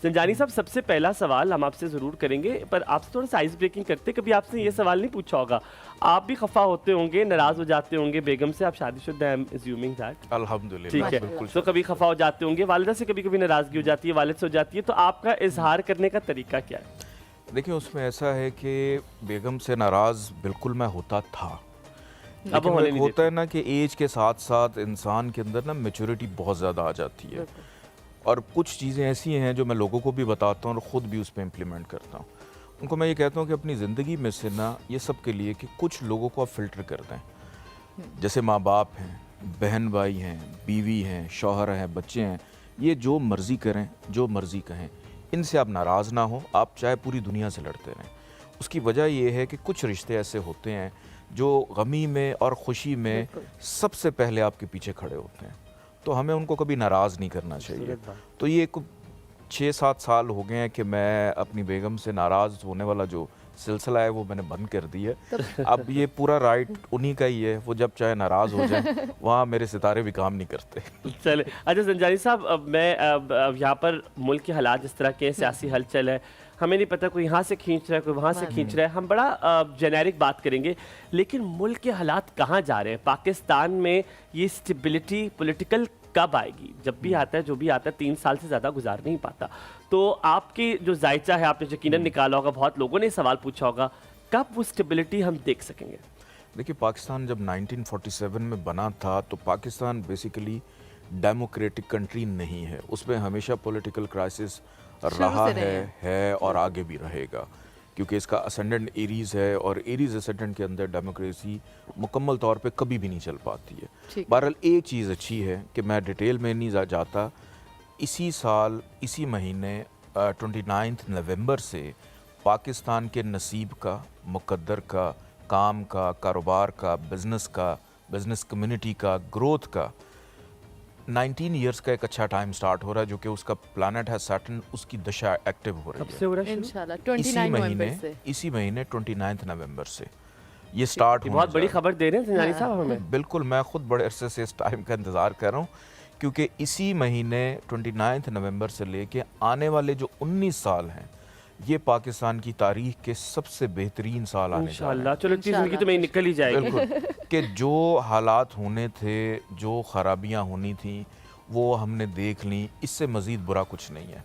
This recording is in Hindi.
संजानी साहब, सबसे पहला सवाल हम आपसे ज़रूर करेंगे, पर आपसे थोड़ा सा आइस ब्रेकिंग करते। कभी आपसे ये सवाल नहीं पूछा होगा, आप भी खफा होते होंगे, नाराज़ हो जाते होंगे बेगम से, आप शादीशुदा हैं, अज्यूमिंग दैट, अल्हम्दुलिल्लाह, ठीक है, बिल्कुल। तो कभी खफा हो जाते होंगे, वालिदा से कभी कभी नाराज़गी हो जाती है, वालिद से हो जाती है, तो आपका इजहार करने का तरीका क्या है? देखिए, उसमें ऐसा है कि बेगम से नाराज़ बिल्कुल मैं होता था, अब लेकिन वो होने एक नहीं होता देते। है ना कि एज के साथ साथ इंसान के अंदर ना मैच्योरिटी बहुत ज़्यादा आ जाती है, और कुछ चीज़ें ऐसी हैं जो मैं लोगों को भी बताता हूँ और ख़ुद भी उस पर इम्प्लीमेंट करता हूँ। उनको मैं ये कहता हूँ कि अपनी ज़िंदगी में से ना ये सब के लिए कि कुछ लोगों को आप फ़िल्टर कर दें, जैसे माँ बाप हैं, बहन भाई हैं, बीवी हैं, शौहर हैं, बच्चे हैं, ये जो मर्ज़ी करें, जो मर्ज़ी कहें, इनसे आप नाराज़ ना हो, आप चाहे पूरी दुनिया से लड़ते रहें। उसकी वजह ये है कि कुछ रिश्ते ऐसे होते हैं जो गमी में और ख़ुशी में सबसे पहले आपके पीछे खड़े होते हैं, तो हमें उनको कभी नाराज़ नहीं करना चाहिए। तो ये 6-7 साल हो गए हैं कि मैं अपनी बेगम से नाराज़ होने वाला जो सिलसिला है वो मैंने बंद कर दी है। अब ये पूरा राइट उन्हीं का ही है, वो जब चाहे नाराज़ हो जाएं, वहाँ मेरे सितारे भी काम नहीं करते। चले, अच्छा संजानी साहब, अब मैं अब यहाँ पर मुल्क के हालात जिस तरह के सियासी हलचल है, हमें नहीं पता कोई यहाँ से खींच रहा है, कोई वहाँ से खींच रहा है, हम बड़ा जेनेरिक बात करेंगे, लेकिन मुल्क के हालात कहाँ जा रहे हैं? पाकिस्तान में ये स्टेबिलिटी पॉलिटिकल कब आएगी? जब भी आता है, जो भी आता है, 3 साल से ज़्यादा गुजार नहीं पाता। तो आपकी जो जायचा है, आपने यकीनन निकाला होगा, बहुत लोगों ने सवाल पूछा होगा, कब वो स्टेबिलिटी हम देख सकेंगे? देखिए, पाकिस्तान जब 1947 में बना था तो पाकिस्तान बेसिकली डेमोक्रेटिक कंट्री नहीं है, उसमें हमेशा पॉलिटिकल क्राइसिस रहा है और आगे भी रहेगा, क्योंकि इसका असेंडेंट एरीज़ है और एरीज़ असेंडेंट के अंदर डेमोक्रेसी मुकम्मल तौर पे कभी भी नहीं चल पाती है। बहरहाल एक चीज़ अच्छी है कि मैं डिटेल में नहीं जाता, इसी साल इसी महीने 29 नवंबर से पाकिस्तान के नसीब का, मुकद्दर का, काम का, कारोबार का, बिज़नेस कम्युनिटी का, ग्रोथ का 19 इयर्स का एक अच्छा टाइम स्टार्ट हो रहा है, जो कि उसका प्लैनेट है सैटर्न, उसकी दशा एक्टिव हो रही है। हो रहा है इंशाल्लाह 29 इसी महीने 29 नवंबर से ये स्टार्ट बहुत बड़ी खबर दे रहे हैं संजानी साहब हमें। बिल्कुल, मैं खुद बड़े अरसे से इस टाइम का इंतज़ार कर रहा हूँ, क्योंकि इसी महीने 29 नवंबर से लेके आने वाले जो 19 साल हैं, ये पाकिस्तान की तारीख के सबसे बेहतरीन साल आने जा रहे हैं। चलो, इतनी ज़िंदगी तो मेरी निकल ही जाएगी। बिल्कुल, कि जो हालात होने थे, जो खराबियाँ होनी थी, वो हमने देख ली, इससे मज़ीद बुरा कुछ नहीं है।